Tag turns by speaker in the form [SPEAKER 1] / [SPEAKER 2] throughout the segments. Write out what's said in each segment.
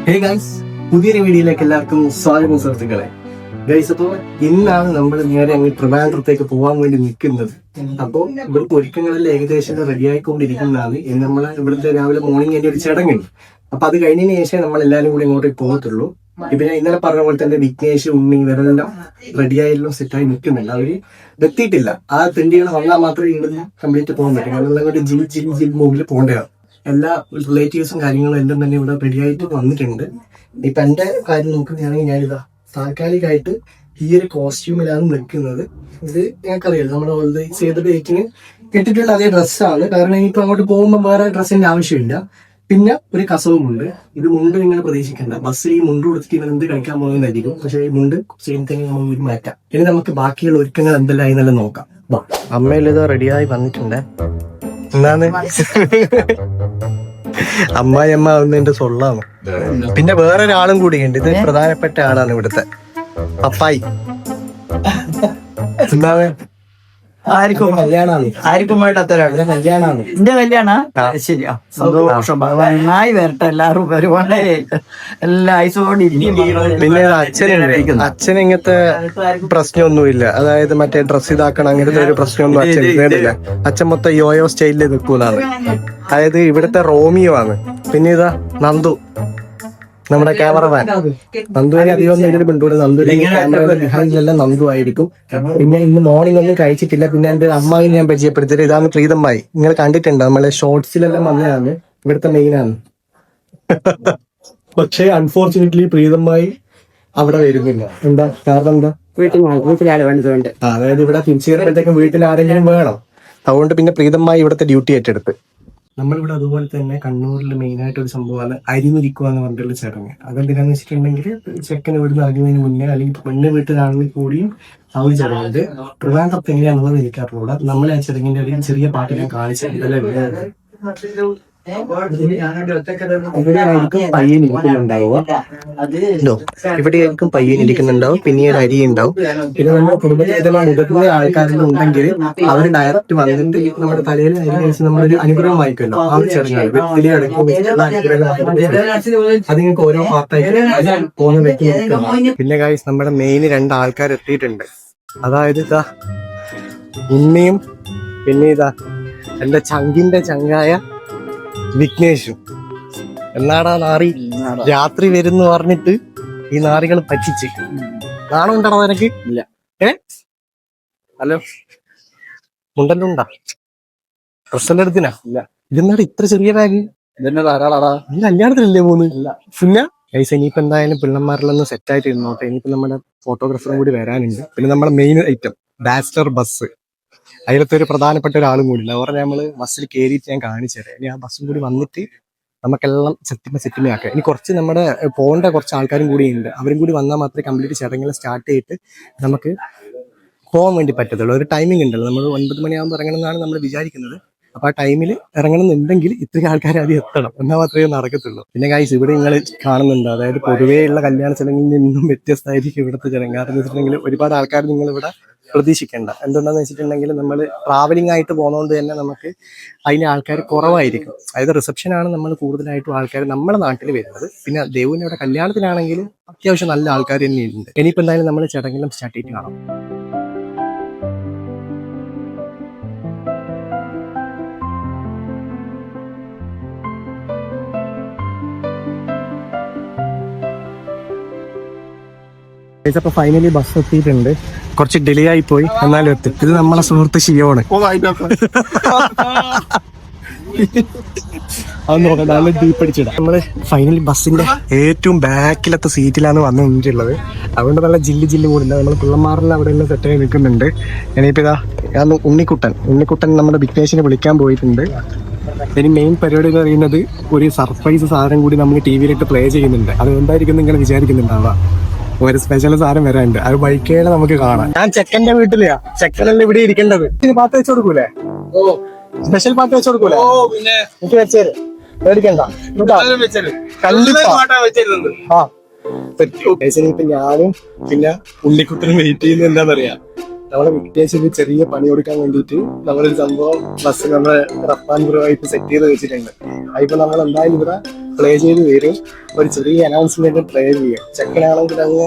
[SPEAKER 1] Hey guys, പുതിയൊരു വീഡിയോയിലേക്ക് എല്ലാവർക്കും സ്വാഗതം സുഹൃത്തുക്കളെ. ഗൈസ്, അപ്പോൾ ഇന്നാണ് നമ്മൾ നേരെ അങ്ങ് ട്രിവാൻഡ്രത്തേക്ക് പോകാൻ വേണ്ടി നിൽക്കുന്നത്. അപ്പോൾ ഇവിടുത്തെ ഒരുക്കങ്ങളെല്ലാം ഏകദേശം റെഡി ആയിക്കൊണ്ടിരിക്കുന്നതാണ്. നമ്മൾ ഇവിടുത്തെ രാവിലെ മോർണിംഗ് ഒരു ചടങ്ങുണ്ട്. അപ്പൊ അത് കഴിഞ്ഞതിന് ശേഷം നമ്മൾ എല്ലാവരും കൂടി ഇങ്ങോട്ടേക്ക് പോകത്തുള്ളൂ. ഇപ്പൊ ഞാൻ ഇന്നലെ പറഞ്ഞ പോലെ തന്നെ വിഘ്നേഷ്, ഉണ്ണി ഇവരെല്ലാം റെഡിയായെല്ലാം സെറ്റായി നിൽക്കുന്നുണ്ട്. അവര് എത്തിയിട്ടില്ല. ആ തെണ്ടികൾ വന്നാൽ മാത്രമേ ഇവിടുന്ന് കംപ്ലീറ്റ് പോകാൻ പറ്റും. കാരണം ജിൽ മുമ്പിൽ പോകേണ്ടതാണ്. എല്ലാ റിലേറ്റീവ്സും കാര്യങ്ങളും എല്ലാം തന്നെ ഇവിടെ റെഡിയായിട്ട് വന്നിട്ടുണ്ട്. ഇപ്പൊ എന്റെ കാര്യം നോക്കുകയാണെങ്കിൽ ഞാനിതാ താൽക്കാലികമായിട്ട് ഈ ഒരു കോസ്റ്റ്യൂമിലാണ് നിൽക്കുന്നത്. ഇത് ഞങ്ങൾക്കറിയാം, നമ്മുടെ ഓൾറെഡി ചെയ്ത ഡേറ്റിന് കിട്ടിയിട്ടുള്ള അതേ ഡ്രസ്സാണ്. കാരണം ഇനിയിപ്പോ അങ്ങോട്ട് പോകുമ്പോൾ വേറെ ഡ്രസ്സിന്റെ ആവശ്യമില്ല. പിന്നെ ഒരു കസവുമുണ്ട്. ഇത് മുണ്ട് നിങ്ങൾ പ്രതീക്ഷിക്കേണ്ട. ബസ്സിൽ ഈ മുണ്ട് കൊടുത്തിട്ട് ഇവർ എന്ത് കഴിക്കാൻ പോകുന്നതായിരിക്കും. പക്ഷേ ഈ മുണ്ട് സെയിം തന്നെ നമുക്ക് ഒരു മാറ്റാം. ഇനി നമുക്ക് ബാക്കിയുള്ള ഒരുക്കങ്ങൾ എന്തെല്ലാം എന്നെല്ലാം നോക്കാം. അമ്മയിലിത് റെഡിയായി വന്നിട്ടുണ്ട്. എന്താണ് അമ്മായിയമ്മ ആവുന്നതിന്റെ സൊള്ളാണ്. പിന്നെ വേറൊരാളും കൂടിയുണ്ട്. ഇത് പ്രധാനപ്പെട്ട ആളാണ് ഇവിടുത്തെ പപ്പായി. എന്താണ്
[SPEAKER 2] ആർക്കുമായിട്ട് അത്തരാണ് കല്യാണമാണ്. എന്റെ കല്യാണ ശരിയാ. സന്തോഷം, ഭഗവാനായി വരട്ടെ. എല്ലാവരും ഒരുപാട് എല്ലാ ഐസോടി.
[SPEAKER 1] പിന്നെ അച്ഛൻ ഇങ്ങനത്തെ പ്രശ്നമൊന്നുമില്ല. അതായത് മറ്റേ ഡ്രസ് ഇതാക്കണം അങ്ങനത്തെ ഒരു പ്രശ്നമൊന്നും അച്ഛൻ വേണ്ടില്ല. അച്ഛൻ മൊത്തം യോയോ സ്റ്റൈലിൽ നിൽക്കുന്നതാണ്. അതായത് ഇവിടുത്തെ റോമിയോ ആണ്. പിന്നെ ഇതാ നന്ദു, നമ്മുടെ ക്യാമറമാൻ. നന്ദുവിനെ അധികം ഇതിൽ കൊണ്ടുപോകും. നന്ദുവിനെല്ലാം നന്ദു ആയിരിക്കും. പിന്നെ ഇന്ന് മോർണിംഗ് ഒന്നും കഴിച്ചിട്ടില്ല. പിന്നെ എന്റെ അമ്മായി ഞാൻ പരിചയപ്പെടുത്തിയത് ഇതാണ് പ്രീതമ്മായി. നിങ്ങൾ കണ്ടിട്ടുണ്ട്, നമ്മളെ ഷോർട്സിലെല്ലാം വന്നതാണ്. ഇവിടുത്തെ മെയിനാണ്. പക്ഷേ അൺഫോർച്ചുനേറ്റ്ലി പ്രീതമ്മായി അവിടെ വരുന്നില്ല. എന്താ കാരണം? എന്താ വീട്ടിലാണ്. അതായത് ഇവിടെ തിരിച്ചു കയറുമ്പോഴത്തേക്കും വീട്ടിൽ ആരെങ്കിലും വേണം. അതുകൊണ്ട് പിന്നെ പ്രീതമ്മായി ഇവിടുത്തെ ഡ്യൂട്ടി ഏറ്റെടുത്ത്. നമ്മളിവിടെ അതുപോലെ തന്നെ കണ്ണൂരിൽ മെയിനായിട്ട് ഒരു സംഭവമാണ് അരിമുരിക്കുക എന്ന് പറഞ്ഞിട്ടുള്ള ചടങ്ങ്. അതെന്തിനാന്ന് വെച്ചിട്ടുണ്ടെങ്കിൽ ചെക്കന് ഇവിടുന്ന് ഇറങ്ങുന്നതിന് മുന്നേ അല്ലെങ്കിൽ പെണ്ണ് വീട്ടിലാണെങ്കിൽ കൂടിയും ആ ഒരു ചടങ്ങുണ്ട്. ട്രിവാൻഡ്രത്ത് എങ്ങനെയാണെന്നുള്ളത് എനിക്കറിഞ്ഞൂടാ. നമ്മളെ ആ ചടങ്ങിന്റെ ഒരു ചെറിയ പാട്ട് ഞാൻ കാണിച്ചിട്ടുണ്ടല്ലോ. ഇവിടെയായിരിക്കും പയ്യൻ ഇരിക്കുന്നുണ്ടാവുക. ഇവിടെയായിരിക്കും പയ്യൻ ഇരിക്കുന്നുണ്ടാവും. പിന്നീട് അരി ഉണ്ടാവും. പിന്നെ നമ്മുടെ കുടുംബത്തിൽ മുതിർന്ന ആൾക്കാരെല്ലാം ഉണ്ടെങ്കിൽ അവർ ഡയറക്റ്റ് വന്നിട്ട് നമ്മുടെ തലയിൽ അരി കഴിച്ച് നമ്മളൊരു അനുഗ്രഹം വായിക്കുമല്ലോ. ആ ഒരു ചടങ്ങാണ്. അത് നിങ്ങൾക്ക് ഓരോ പാർട്ടായിട്ട് പോകുന്ന വ്യക്തി. പിന്നെ ഗൈസ്, നമ്മുടെ മെയിൻ 2 ആൾക്കാർ എത്തിയിട്ടുണ്ട്. അതായത് ഇതാ ഉണ്ണിയും പിന്നെ ഇതാ എന്റെ ചങ്കിന്റെ ചങ്കായ വിഘ്നേഷും. എന്നാടാ നാറി രാത്രി വരുന്നു പറഞ്ഞിട്ട് ഈ നാറികൾ പറ്റിച്ച് നാണം ഉണ്ടോ നിനക്ക്? ഇല്ല. ഹലോ, മുണ്ടല്ലോ ഉണ്ടാ? ഡ്രസ്സെല്ലാം എടുത്തിനാ? ഇല്ല. ഇതെന്നാട് ഇത്ര ചെറിയ ബാഗ്? ഇതന്നെ ധാരാളാടാ. നീ കല്യാണത്തിനല്ലേ പോന്ന്? ഇല്ല. പിന്നെ കൈസ്, ഇനിയിപ്പോ എന്തായാലും പിള്ളമാരിലൊന്ന് സെറ്റായിട്ട് ഇരുന്നോട്ടെ. ഇനിയിപ്പോ നമ്മുടെ ഫോട്ടോഗ്രാഫറും കൂടി വരാനുണ്ട്. പിന്നെ നമ്മുടെ മെയിൻ ഐറ്റം ബാച്ചിലർ ബസ്. അതിലത്തെ ഒരു പ്രധാനപ്പെട്ട ഒരാളും കൂടി ഇല്ല. അവരെ നമ്മള് ബസ്സിൽ കയറിയിട്ട് ഞാൻ കാണിച്ചു തരാം. ഇനി ആ ബസ്സും കൂടി വന്നിട്ട് നമുക്കെല്ലാം സെറ്റിമേ ആക്കാം. ഇനി കുറച്ച് നമ്മുടെ പോകേണ്ട കുറച്ച് ആൾക്കാരും കൂടി ഉണ്ട്. അവരും കൂടി വന്നാൽ മാത്രമേ കംപ്ലീറ്റ് ചടങ്ങെല്ലാം സ്റ്റാർട്ട് ചെയ്തിട്ട് നമുക്ക് പോകാൻ വേണ്ടി പറ്റത്തുള്ളൂ. ഒരു ടൈമിംഗ് ഉണ്ടല്ലോ. നമ്മൾ 9 മണിയാകുമ്പോൾ ഇറങ്ങണം എന്നാണ് നമ്മൾ വിചാരിക്കുന്നത്. അപ്പൊ ആ ടൈമിൽ ഇറങ്ങണമെന്നുണ്ടെങ്കിൽ ഇത്രയും ആൾക്കാർ ആദ്യം എത്തണം. എന്നാൽ മാത്രമേ നടക്കത്തുള്ളൂ. പിന്നെ ഗൈസ്, ഇവിടെ നിങ്ങൾ കാണുന്നുണ്ട്, അതായത് പൊതുവെയുള്ള കല്യാണ ചടങ്ങിൽ നിന്നും വ്യത്യസ്തമായിരിക്കും ഇവിടുത്തെ ചടങ്ങ്. കാരണം എന്ന് വെച്ചിട്ടുണ്ടെങ്കിൽ ഒരുപാട് ആൾക്കാർ നിങ്ങൾ ഇവിടെ പ്രതീക്ഷിക്കേണ്ട. എന്തുകൊണ്ടാന്ന് വെച്ചിട്ടുണ്ടെങ്കിൽ നമ്മൾ ട്രാവലിംഗ് ആയിട്ട് പോകുന്നതുകൊണ്ട് തന്നെ നമുക്ക് അതിന് ആൾക്കാർ കുറവായിരിക്കും. അതായത് റിസപ്ഷനാണ് നമ്മൾ കൂടുതലായിട്ടും ആൾക്കാർ നമ്മുടെ നാട്ടിൽ വരുന്നത്. പിന്നെ ദേവുവിന്റെ ഇവിടെ കല്യാണത്തിനാണെങ്കിൽ അത്യാവശ്യം നല്ല ആൾക്കാർ തന്നെയുണ്ട്. ഇനിയിപ്പോൾ എന്തായാലും നമ്മൾ ചടങ്ങെല്ലാം സ്റ്റാർട്ട് ചെയ്തിട്ട് കാണാം. അപ്പൊ ഫൈനലി ബസ് എത്തിയിട്ടുണ്ട്. കുറച്ച് ഡിലേ ആയി പോയി, എന്നാലും എത്തി. ഇത് നമ്മളെ സുഹൃത്ത് ഷിയോണ്. അത് നോക്കാം, നല്ല ഡീപ്പ് അടിച്ചിടാം. നമ്മള് ഫൈനലി ബസ്സിന്റെ ഏറ്റവും ബാക്കിലത്തെ സീറ്റിലാണ് വന്നു നിന്നിട്ടുള്ളത്. അതുകൊണ്ട് നല്ല ജില്ല് കൂടുന്നുണ്ട്. നമ്മൾ പിള്ളമാറിൽ അവിടെ എല്ലാം സെറ്റായി നിൽക്കുന്നുണ്ട്. ഇനിയിപ്പോ ഇതാ ഉണ്ണിക്കുട്ടൻ നമ്മുടെ വിഘ്നേഷിനെ വിളിക്കാൻ പോയിട്ടുണ്ട്. ഇനി മെയിൻ പരിപാടി എന്ന് പറയുന്നത് ഒരു സർപ്രൈസ് സാധനം കൂടി നമ്മൾ ടി വിയിലിട്ട് പ്ലേ ചെയ്യുന്നുണ്ട്. അത് എന്തായിരിക്കും നിങ്ങൾ വിചാരിക്കുന്നുണ്ടാവുക? ഒരു സ്പെഷ്യൽ സാധനം വരാനുണ്ട്. അത് വഴിക്കേടെ നമുക്ക് കാണാം. ഞാൻ ചെക്കന്റെ വീട്ടിലെയാ. ചെക്കനല്ലേ ഇവിടെ ഇരിക്കേണ്ടത്. പാട്ട് വെച്ച് കൊടുക്കൂലേ? സ്പെഷ്യൽ പാട്ട് വെച്ച് കൊടുക്കൂലേ? എനിക്ക് വെച്ചേര്, പേടിക്കണ്ട. ഇപ്പൊ ഞാനും പിന്നെ ഉണ്ണിക്കുട്ടനും വെയിറ്റ് ചെയ്യുന്നത് എന്താണെന്നറിയാം. നമ്മളെ വിഘ്നേശ്വരന് ചെറിയ പണി കൊടുക്കാൻ വേണ്ടിയിട്ട് നമ്മളൊരു സംഭവം ബസ് നമ്മളെ റഫാൻ ബ്രോ ആയിട്ട് സെറ്റ് ചെയ്ത് വെച്ചിട്ടുണ്ട്. അതിപ്പോ നമ്മൾ എന്തായാലും ഇവിടെ പ്ലേ ചെയ്ത് വരും. ഒരു ചെറിയ അനൗൺസ്മെന്റ് പ്ലേ ചെയ്യാം. ചെക്കനാണെങ്കിൽ അങ്ങ്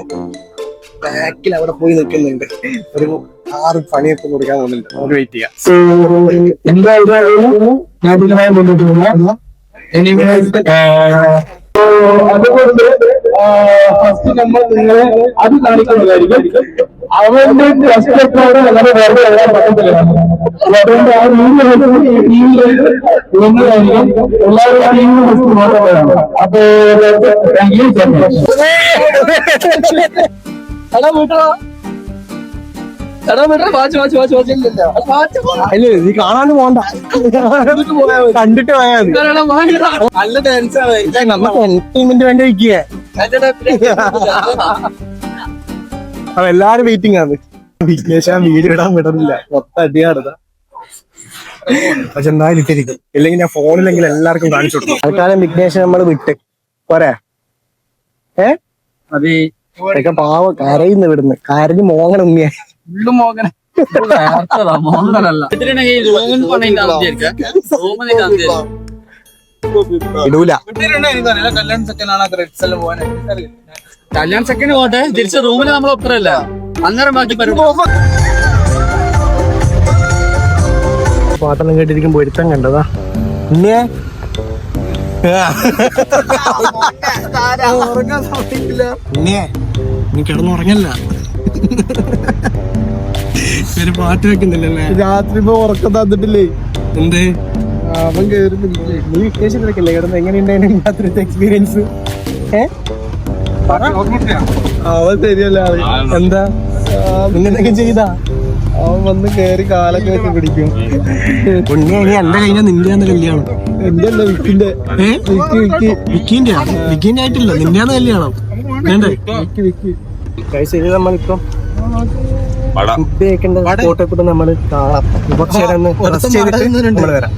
[SPEAKER 1] ബാക്കിൽ അവിടെ പോയി നിൽക്കുന്നുണ്ട്. ഒരു 6 പണിയൊക്കെ കൊടുക്കാൻ പോകുന്നുണ്ട്. നമുക്ക് വെയിറ്റ് ചെയ്യാം.
[SPEAKER 3] അതുകൊണ്ട് ഫസ്റ്റ് നമ്മൾ നിങ്ങളെ അത് കാണിക്കുന്നതായിരിക്കും. അവന്റെ കഷ്ടപ്പാട് അങ്ങനെ വേറെ എല്ലാം പറ്റത്തില്ല. അതുകൊണ്ട് ആ ടീമിലായിരിക്കും എല്ലാവരും ടീമിന് ഫസ്റ്റ് നോക്കുന്നതാണ്. അപ്പൊ
[SPEAKER 1] നീ കാണാണ്ട് പോണ്ട, കണ്ടിട്ട് പോയാൽ നല്ല ഡാൻസാണ്. നമുക്ക് എന്റർടൈൻമെന്റ് വേണ്ടി വയ്ക്കുക. അപ്പൊ എല്ലാരും വെയിറ്റിംഗ് ആണ്. വിഘ്നേഷ് വീഡിയോ ഇടാൻ വിടുന്നില്ല, മൊത്തം അടിയാടുക. പക്ഷെ എന്തായാലും ഇട്ടിരിക്കും, ഇല്ലെങ്കിൽ ഞാൻ ഫോണിലെങ്കിൽ എല്ലാവർക്കും കാണിച്ചു കൊടുക്കും. തൽക്കാലം വിഘ്നേഷ് നമ്മൾ വിട്ട് പോരാ. അതൊക്കെ പാവം കരയുന്നു ഇവിടുന്ന്, കരഞ്ഞ് മോങ്ങണം ഉണ്ണിയെ. ഇടൂല.
[SPEAKER 4] കല്യാൺ സെക്കൻഡ് പോട്ടെ, തിരിച്ച് റൂമിൽ നമ്മൾ ഒപ്പരല്ല, അന്നേരം ബാക്കി
[SPEAKER 1] പാത്രം കേട്ടിരിക്കുമ്പോ ഒരുത്തം കണ്ടതാ ഉണ്ണിയെ. ഉണ്ണിയെ നീ കിടന്നുറങ്ങല്ല, ഒരു പാട്ട് വെക്കുന്നില്ലല്ലേ രാത്രി. ഇപ്പൊ ഉറക്കം തന്നിട്ടില്ലേ? എന്തേ അവൻ കേറുന്നില്ലേ? നീ വിശേഷത്തിലൊക്കെയല്ലേ കിടന്ന്? എങ്ങനെയുണ്ടായിരുന്നു രാത്രിത്തെ എക്സ്പീരിയൻസ്? അവൻ ശരിയല്ല. എന്താ നിന്നെന്തൊക്കെ ചെയ്താ? അവൻ വന്ന് കേറി കാലൊക്കെ വെച്ച് പിടിക്കും. ഉണ്ണിയ ഇനി എന്റെ കഴിഞ്ഞാൽ നിന്റെയാന്ന് കല്യാണം. എന്റെ അല്ല വിക്കിന്റെ. വിക്കിന്റെ ആയിട്ടില്ല, നിന്റെയാന്ന് കല്യാണം. വേണ്ടേ? ശരി, നമ്മളിപ്പം ഫുഡ് കഴിക്കേണ്ട സ്പോട്ടെ കൂടെ നമ്മള് കാണാം. കുറച്ച് നേരം റെസ്റ്റ് ചെയ്തിട്ട് നമ്മള് വരാം.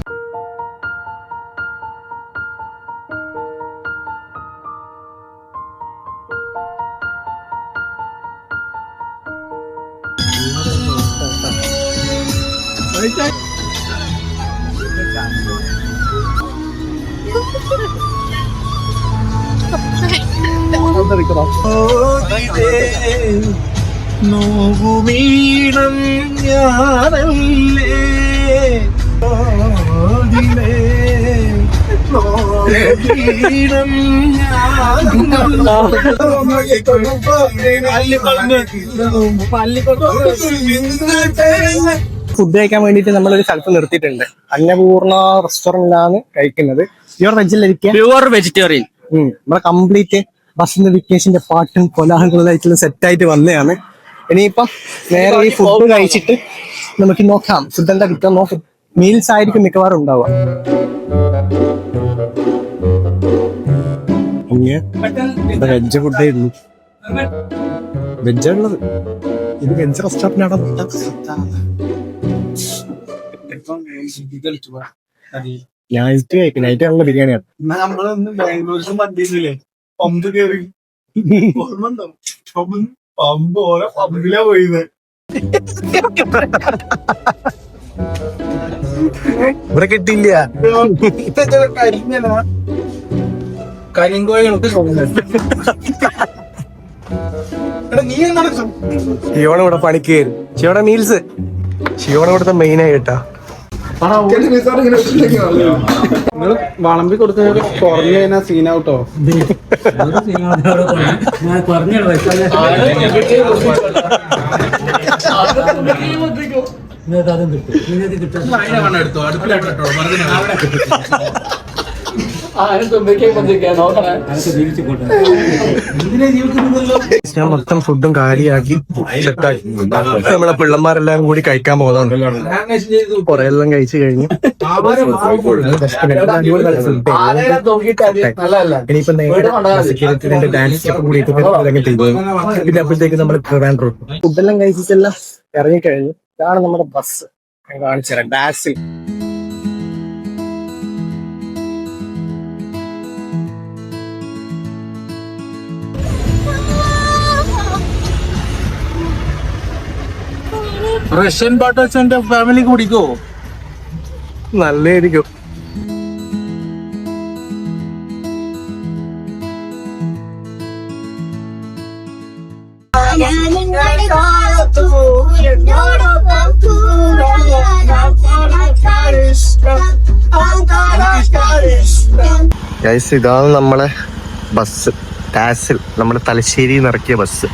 [SPEAKER 1] നോവുമീണം ഞാനല്ലേ ഫുഡ് കഴിക്കാൻ വേണ്ടിട്ട് നമ്മളൊരു സ്ഥലത്ത് നിർത്തിയിട്ടുണ്ട്. അന്നപൂർണ റെസ്റ്റോറന്റിലാണ് കഴിക്കുന്നത്. പ്യുവർ വെജിലായിരിക്കും,
[SPEAKER 4] പ്യുവർ വെജിറ്റേറിയൻ.
[SPEAKER 1] നമ്മളെ കംപ്ലീറ്റ് ബസ്സിന്റെ വിഘ്നേഷിന്റെ പാട്ടും കോലാഹലങ്ങളായിട്ടുള്ള സെറ്റായിട്ട് വന്നതാണ്. ഇനിയിപ്പം നേരെ ഈ ഫുഡ് കഴിച്ചിട്ട് നമുക്ക് നോക്കാം ഫുഡ് എന്താ കിട്ടാൻ. നോക്കാം, മീൽസ് ആയിരിക്കും മിക്കവാറും ഉണ്ടാവുക. വെജ് ഫുഡായിരുന്നു, വെജാണുള്ളത്. ഇത് വെജ് റെസ്റ്റോറന്റ് ആണ്. നൈറ്റ് കഴിക്കും, നൈറ്റ് ആണല്ലോ ബിരിയാണിയാണ്.
[SPEAKER 3] നമ്മളൊന്ന് ബാംഗ്ലൂരിൽ മന്തിയില്ലേ, പമ്പ് കയറി പമ്പ് ഓരോ പമ്പിലാ പോയത്.
[SPEAKER 1] ഇവിടെ കിട്ടില്ല.
[SPEAKER 3] കരിങ്കോഴി
[SPEAKER 1] ശിവണ ഇവിടെ പണിക്ക് കയറി. ശിവണ മീൽസ് ശിവണ ഇവിടുത്തെ മെയിൻ ആയിട്ടാ.
[SPEAKER 3] നിങ്ങള് വളമ്പി കൊടുക്കുന്നത് കുറഞ്ഞു കഴിഞ്ഞാൽ സീനാവട്ടോ.
[SPEAKER 1] ഞാൻ മൊത്തം ഫുഡും കാലിയാക്കി സെറ്റാക്കി. നമ്മളെ പിള്ളമാരെല്ലാം കൂടി കഴിക്കാൻ പോകുന്നുണ്ട്. കൊറേ എല്ലാം കഴിച്ചു കഴിഞ്ഞു. ഇനിയിപ്പോ സെക്യൂരിറ്റിന്റെ ഡാൻസ് സ്റ്റെപ്പ് കൂടി പിന്നെ അപ്പോഴത്തേക്ക് നമ്മൾ ട്രിവാൻഡ്രം ഫുഡെല്ലാം കഴിച്ചിട്ടെല്ലാം ഇറങ്ങിക്കഴിഞ്ഞു. ഇതാണ് നമ്മുടെ ബസ്. കാണിച്ചു തരാം. ഡാൻസിൽ
[SPEAKER 4] റഷ്യൻ പാട്ട് വെച്ച് എന്റെ ഫാമിലി കുടിക്കോ?
[SPEAKER 1] നല്ലായിരിക്കും. ഗൈസ്, ഇതാണ് നമ്മളെ ബസ് ടാസിൽ, നമ്മുടെ തലശ്ശേരിയിൽ നിന്ന് ഇറക്കിയ ബസ്.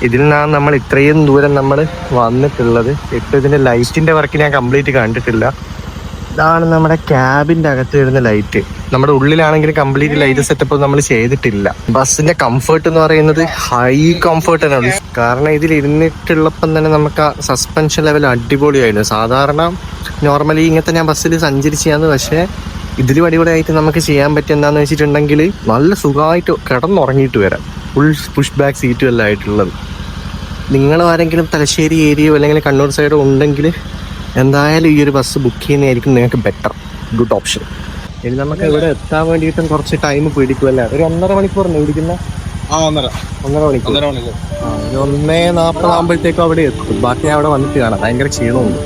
[SPEAKER 1] ഇതിൽ നിന്നാണ് നമ്മൾ ഇത്രയും ദൂരം നമ്മൾ വന്നിട്ടുള്ളത്. ഇപ്പം ഇതിന്റെ ലൈറ്റിന്റെ വർക്ക് ഞാൻ കംപ്ലീറ്റ് കണ്ടിട്ടില്ല. ഇതാണ് നമ്മുടെ ക്യാബിന്റെ അകത്ത് വരുന്ന ലൈറ്റ്. നമ്മുടെ ഉള്ളിലാണെങ്കിൽ കംപ്ലീറ്റ് ലൈറ്റ് സെറ്റപ്പ് നമ്മൾ ചെയ്തിട്ടില്ല. ബസ്സിന്റെ കംഫർട്ട് എന്ന് പറയുന്നത് ഹൈ കംഫർട്ട് തന്നെയാണ്. കാരണം ഇതിൽ ഇരുന്നിട്ടുള്ളപ്പം തന്നെ നമുക്ക് ആ സസ്പെൻഷൻ ലെവൽ അടിപൊളിയായിരുന്നു. സാധാരണ നോർമലി ഇങ്ങനത്തെ ഞാൻ ബസ്സിൽ സഞ്ചരിച്ചാന്ന്, പക്ഷേ ഇതിലും അടിപൊളിയായിട്ട് നമുക്ക് ചെയ്യാൻ പറ്റും. എന്താണെന്ന് വെച്ചിട്ടുണ്ടെങ്കിൽ നല്ല സുഖമായിട്ട് കിടന്നുറങ്ങിയിട്ട് വരാം. ഫുൾ പുഷ് ബാക്ക് സീറ്റും എല്ലാം ആയിട്ടുള്ളത്. നിങ്ങൾ ആരെങ്കിലും തലശ്ശേരി ഏരിയയോ അല്ലെങ്കിൽ കണ്ണൂർ സൈഡോ ഉണ്ടെങ്കിൽ എന്തായാലും ഈ ഒരു ബസ് ബുക്ക് ചെയ്യുന്നതായിരിക്കും നിങ്ങൾക്ക് ബെറ്റർ, ഗുഡ് ഓപ്ഷൻ. ഇനി നമുക്ക് ഇവിടെ എത്താൻ വേണ്ടിയിട്ടും കുറച്ച് ടൈം പിടിക്കുമല്ലേ? ഒരു 1.5 മണിക്കൂറിന് പിടിക്കുന്ന 1.5 മണിക്കൂർ. 1:40 ആകുമ്പോഴത്തേക്കും അവിടെ എത്തും. ബാക്കി ഞാൻ അവിടെ വന്നിട്ട് കാണാം. ഭയങ്കര ക്ഷീണമുണ്ട്.